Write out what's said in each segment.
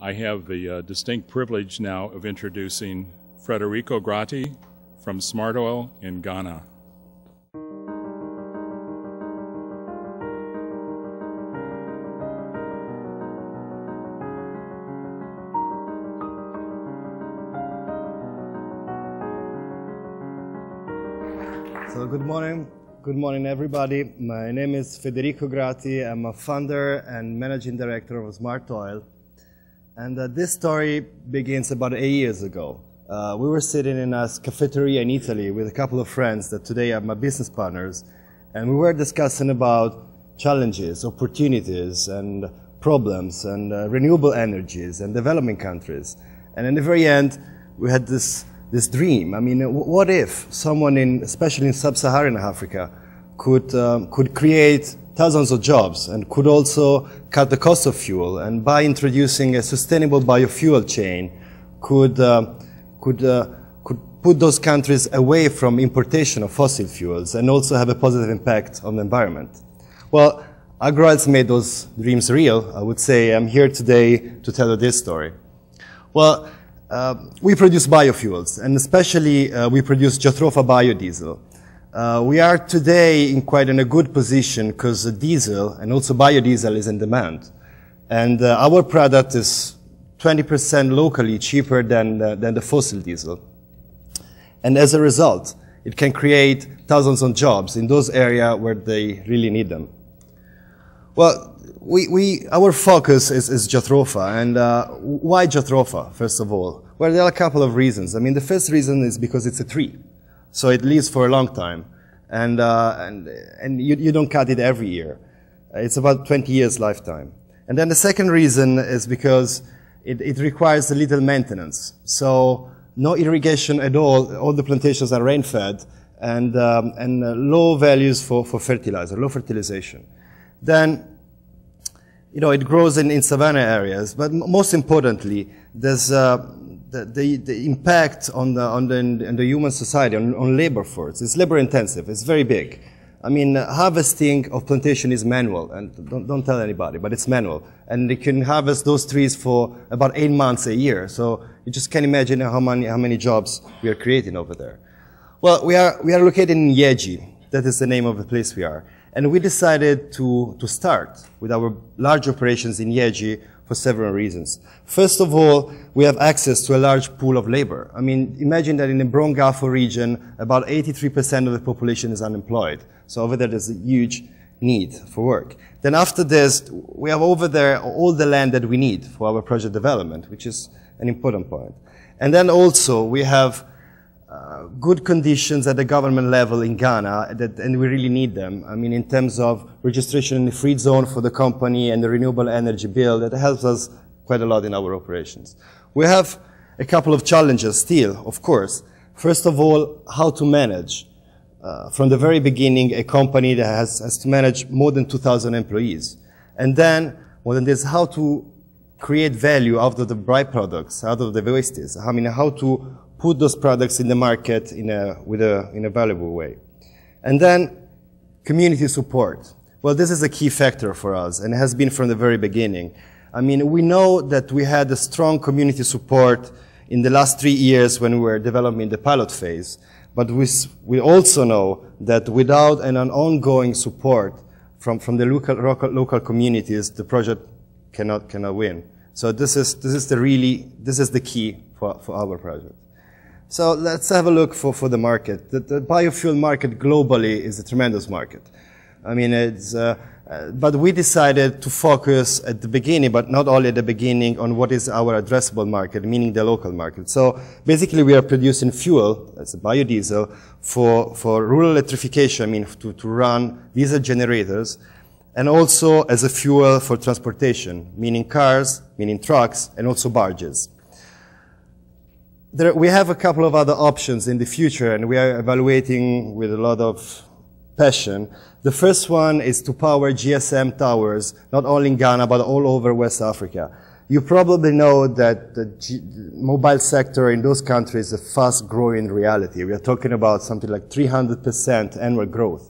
I have the distinct privilege now of introducing Federico Grati from Smart Oil in Ghana. So good morning everybody. My name is Federico Grati. I'm a founder and managing director of Smart Oil. And this story begins about 8 years ago. We were sitting in a cafeteria in Italy with a couple of friends that today are my business partners, and we were discussing about challenges, opportunities, and problems, and renewable energies, and developing countries. And in the very end, we had this dream. I mean, what if someone especially in sub-Saharan Africa, could create thousands of jobs and could also cut the cost of fuel, and by introducing a sustainable biofuel chain could put those countries away from importation of fossil fuels and also have a positive impact on the environment. Well, AgroOil's made those dreams real. I would say I'm here today to tell you this story. Well, we produce biofuels, and especially we produce Jatropha biodiesel. We are today in quite a good position because diesel and also biodiesel is in demand. And our product is 20% locally cheaper than the fossil diesel. And as a result, it can create thousands of jobs in those areas where they really need them. Well, our focus is Jatropha. And why Jatropha, first of all? Well, there are a couple of reasons. I mean, the first reason is because it's a tree. So it lives for a long time. And you don't cut it every year. It's about 20 years lifetime. And then the second reason is because it requires a little maintenance. So no irrigation at all the plantations are rain-fed, and low values for fertilizer, low fertilization. Then, you know, it grows in savanna areas, but most importantly, there's the impact on the human society, on labor force. It's labor intensive, it's very big. I mean, harvesting of plantation is manual, and don't tell anybody, but it's manual. And you can harvest those trees for about 8 months a year. So you just can imagine how many jobs we are creating over there. Well, we are located in Yeji. That is the name of the place we are. And we decided to start with our large operations in Yeji for several reasons. First of all, we have access to a large pool of labor. I mean, imagine that in the Brongafo region, about 83% of the population is unemployed. So over there's a huge need for work. Then after this, we have over there all the land that we need for our project development, which is an important point. And then also we have good conditions at the government level in Ghana, and we really need them. I mean, in terms of registration in the free zone for the company and the renewable energy bill, that helps us quite a lot in our operations. We have a couple of challenges still, of course. First of all, how to manage, from the very beginning, a company that has to manage more than 2,000 employees. And then, more than this, how to create value out of the byproducts, out of the wastes. I mean, how to put those products in the market in a valuable way. And then, community support. Well, this is a key factor for us, and it has been from the very beginning. I mean, we know that we had a strong community support in the last 3 years when we were developing the pilot phase. But we also know that without an ongoing support from the local communities, the project cannot win. So this is the key for our project. So let's have a look for the market. The biofuel market globally is a tremendous market. I mean, but we decided to focus at the beginning, but not only at the beginning, on what is our addressable market, meaning the local market. So basically we are producing fuel, that's a biodiesel, for rural electrification, I mean, to run diesel generators, and also as a fuel for transportation, meaning cars, meaning trucks, and also barges. We have a couple of other options in the future, and we are evaluating with a lot of passion. The first one is to power GSM towers, not only in Ghana, but all over West Africa. You probably know that the mobile sector in those countries is a fast-growing reality. We are talking about something like 300% annual growth.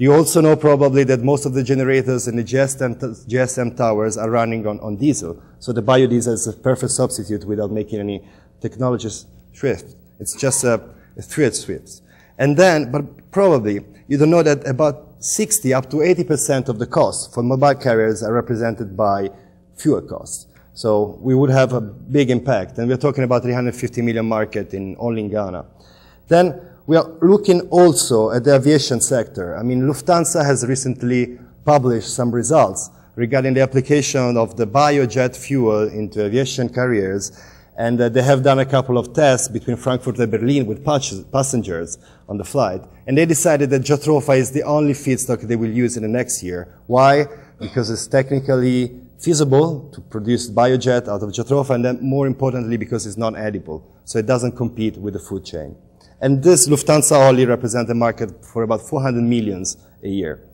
You also know probably that most of the generators in the GSM towers are running on diesel. So the biodiesel is a perfect substitute without making any technology shift. It's just a field shift. And then, but probably, you don't know that about 60 up to 80% of the costs for mobile carriers are represented by fuel costs. So we would have a big impact. And we're talking about 350 million market only in Ghana. Then we are looking also at the aviation sector. I mean, Lufthansa has recently published some results regarding the application of the biojet fuel into aviation carriers. And they have done a couple of tests between Frankfurt and Berlin with passengers on the flight. And they decided that Jatropha is the only feedstock they will use in the next year. Why? Because it's technically feasible to produce biojet out of Jatropha, and then more importantly, because it's not edible. So it doesn't compete with the food chain. And this Lufthansa only represents a market for about 400 millions a year.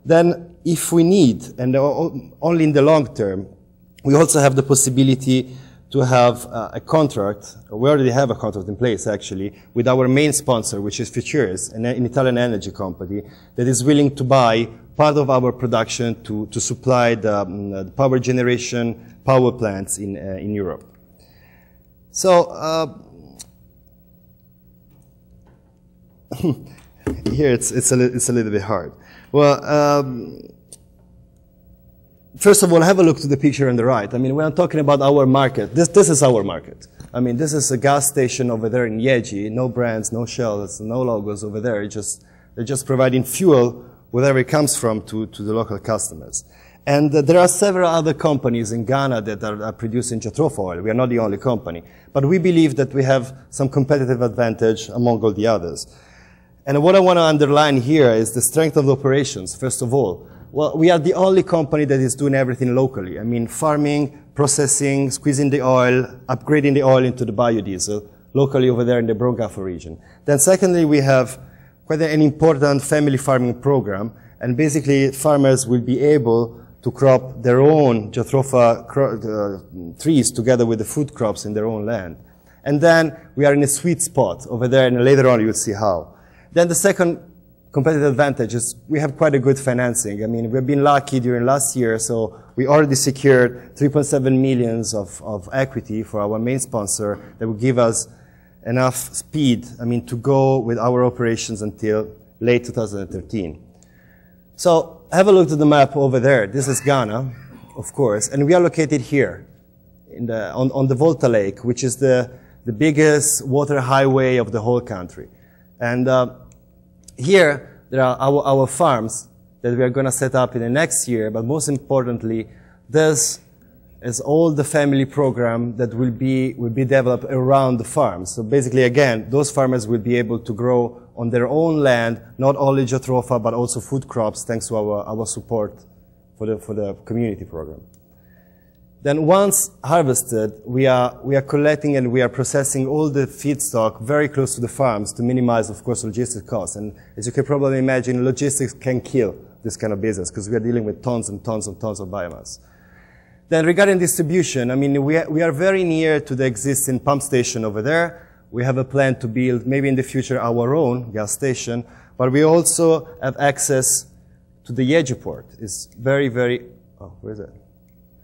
Then if we need, and only in the long term, we also have the possibility to have a contract. We already have a contract in place, actually, with our main sponsor, which is Futuris, an Italian energy company that is willing to buy part of our production to supply the power generation power plants in Europe. So here it's a little bit hard. Well. First of all, have a look to the picture on the right. I mean, when I'm talking about our market, this is our market. I mean, this is a gas station over there in Yeji, no brands, no shells, no logos over there. They're just providing fuel, wherever it comes from, to the local customers. And there are several other companies in Ghana that are producing Jatropha oil. We are not the only company. But we believe that we have some competitive advantage among all the others. And what I want to underline here is the strength of the operations, first of all. Well, we are the only company that is doing everything locally. I mean, farming, processing, squeezing the oil, upgrading the oil into the biodiesel, locally over there in the Brongafo region. Then secondly, we have quite an important family farming program, and basically farmers will be able to crop their own Jatropha trees together with the food crops in their own land. And then we are in a sweet spot over there, and later on you'll see how. Then the second competitive advantage is we have quite a good financing. I mean, we've been lucky during last year, so we already secured 3.7 million of equity for our main sponsor that will give us enough speed, I mean, to go with our operations until late 2013. So have a look at the map over there. This is Ghana, of course, and we are located here on the Volta Lake, which is the biggest water highway of the whole country. And here, there are our farms that we are going to set up in the next year, but most importantly, this is all the family program that will be developed around the farms. So basically, again, those farmers will be able to grow on their own land, not only Jatropha, but also food crops, thanks to our support for the community program. Then once harvested, we are collecting and we are processing all the feedstock very close to the farms to minimize, of course, logistic costs. And as you can probably imagine, logistics can kill this kind of business because we are dealing with tons and tons and tons of biomass. Then regarding distribution, I mean, we are very near to the existing pump station over there. We have a plan to build, maybe in the future, our own gas station, but we also have access to the Yeji port. It's very, very, oh, where is it?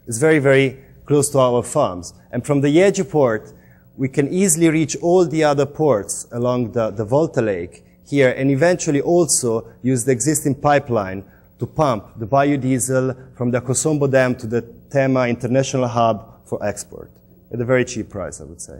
It's very, very close to our farms. And from the Yeji port, we can easily reach all the other ports along the Volta Lake here, and eventually also use the existing pipeline to pump the biodiesel from the Kosombo Dam to the Tema International Hub for export at a very cheap price, I would say.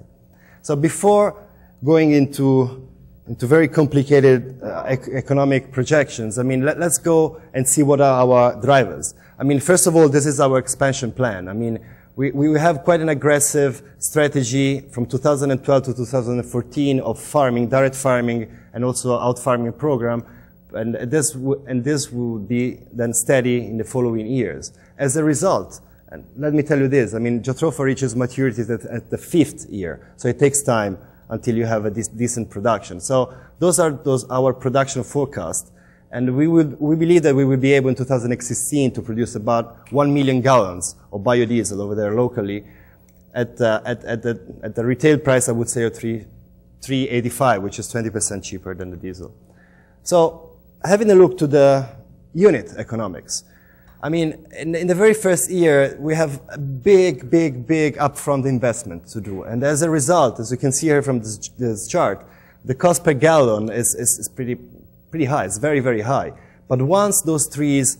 So before going into very complicated economic projections, I mean, let's go and see what are our drivers. I mean, first of all, this is our expansion plan. I mean, we have quite an aggressive strategy from 2012 to 2014 of farming, direct farming, and also out farming program. And this will be then steady in the following years. As a result, and let me tell you this, I mean, Jatropha reaches maturity at the 5th year. So it takes time until you have a decent production. So those are our production forecasts. And we believe that we will be able in 2016 to produce about 1 million gallons of biodiesel over there locally at the retail price, I would say, of $3.85, which is 20% cheaper than the diesel. So having a look to the unit economics, I mean, in the very first year, we have a big upfront investment to do. And as a result, as you can see here from this chart, the cost per gallon is pretty high. It's very high. But once those trees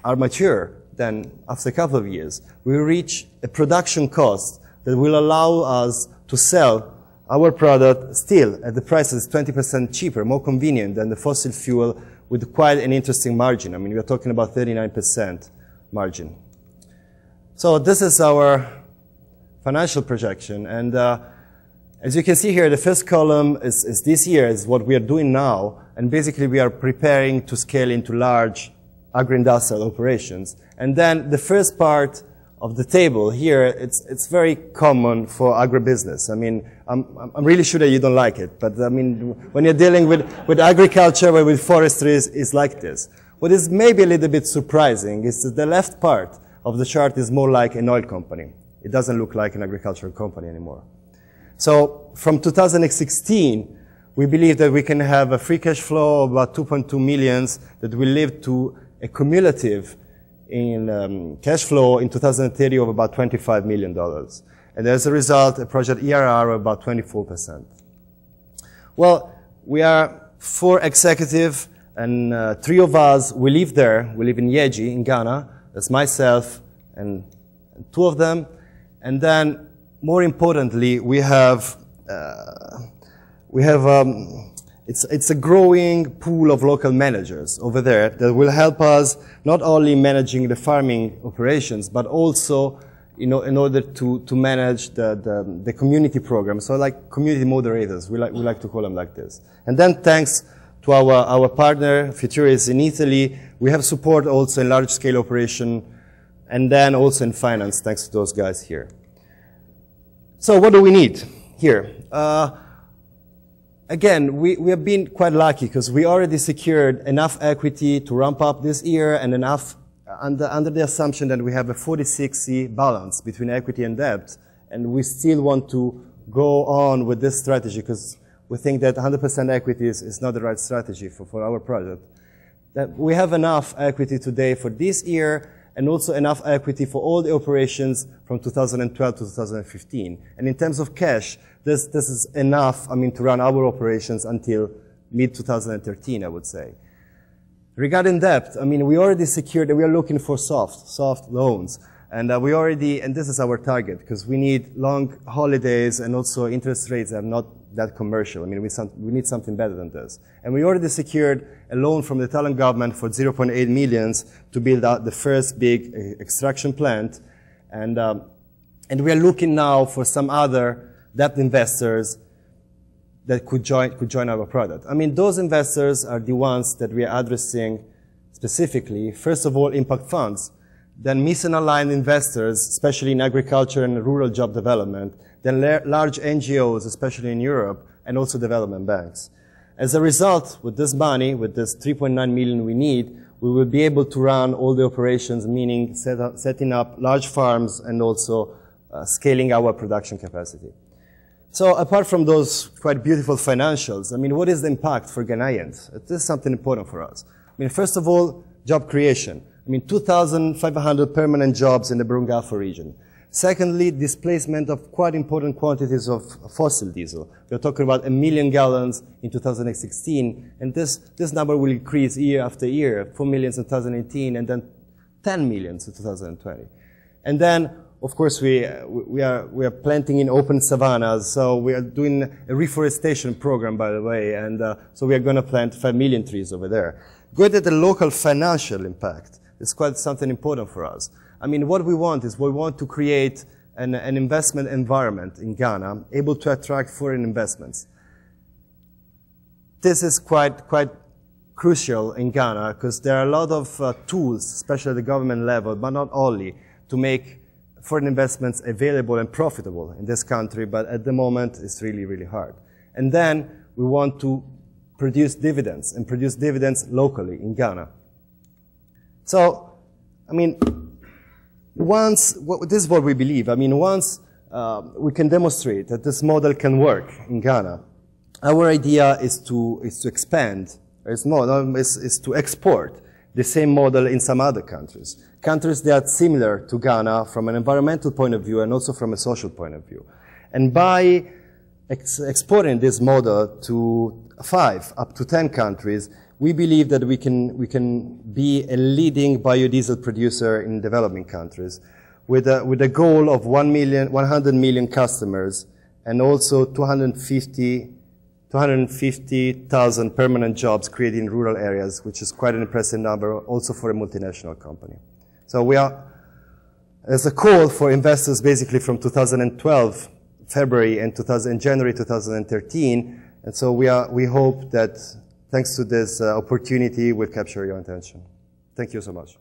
are mature, then after a couple of years, we will reach a production cost that will allow us to sell our product still at the price that is 20% cheaper, more convenient than the fossil fuel, with quite an interesting margin. I mean, we are talking about 39% margin. So this is our financial projection. And as you can see here, the first column is this year, is what we are doing now. And basically, we are preparing to scale into large agro-industrial operations. And then the first part of the table here, it's very common for agribusiness. I mean, I'm really sure that you don't like it, but I mean, when you're dealing with agriculture or with forestry, it's like this. What is maybe a little bit surprising is that the left part of the chart is more like an oil company. It doesn't look like an agricultural company anymore. So from 2016, we believe that we can have a free cash flow of about 2.2 million that will lead to a cumulative in cash flow in 2030 of about $25 million. And as a result, a project ERR of about 24%. Well, we are 4 executives, and 3 of us, we live there. We live in Yeji, in Ghana. That's myself and 2 of them. And then, more importantly, we have it's a growing pool of local managers over there that will help us not only managing the farming operations, but also, you know, in order to manage the community program. So like community moderators, we like to call them like this. And then thanks to our partner, Futuris in Italy, we have support also in large scale operation, and then also in finance, thanks to those guys here. So what do we need here? Again, we have been quite lucky because we already secured enough equity to ramp up this year, and enough under the assumption that we have a 40-60 balance between equity and debt, and we still want to go on with this strategy because we think that 100% equity is not the right strategy for our project. That we have enough equity today for this year, and also enough equity for all the operations from 2012 to 2015. And in terms of cash, this is enough, I mean, to run our operations until mid-2013, I would say. Regarding debt, I mean, we already secured, we are looking for soft loans. And and this is our target, because we need long holidays, and also interest rates are not that commercial. I mean, we need something better than this. And we already secured a loan from the Italian government for 0.8 million to build out the first big extraction plant. And we are looking now for some other debt investors that could join our product. I mean, those investors are the ones that we are addressing specifically. First of all, impact funds, then mission-aligned investors, especially in agriculture and rural job development, then large NGOs, especially in Europe, and also development banks. As a result, with this money, with this 3.9 million we need, we will be able to run all the operations, meaning setting up large farms and also scaling our production capacity. So apart from those quite beautiful financials, I mean, what is the impact for Ghanaians? This is something important for us. I mean, first of all, job creation. I mean, 2,500 permanent jobs in the Brungalfo region. Secondly, displacement of quite important quantities of fossil diesel. We're talking about 1 million gallons in 2016, and this number will increase year after year, 4 million in 2018, and then 10 million in 2020. And then, of course, we are planting in open savannas, so we are doing a reforestation program, by the way, and so we are going to plant 5 million trees over there. Good at the local financial impact. It's quite something important for us. I mean, what we want is we want to create an investment environment in Ghana able to attract foreign investments. This is quite crucial in Ghana because there are a lot of tools, especially at the government level, but not only, to make foreign investments available and profitable in this country, but at the moment it's really hard. And then we want to produce dividends, and produce dividends locally in Ghana. So, I mean, this is what we believe. I mean, once we can demonstrate that this model can work in Ghana, our idea is to expand It's to export the same model in some other countries. Countries that are similar to Ghana from an environmental point of view and also from a social point of view. And by exporting this model to 5 up to 10 countries, we believe that we can be a leading biodiesel producer in developing countries with a goal of 100 million customers and also 250,000 permanent jobs created in rural areas, which is quite an impressive number also for a multinational company. So there's a call for investors basically from 2012, February, and January 2013. And so we hope that thanks to this opportunity, we'll capture your attention. Thank you so much.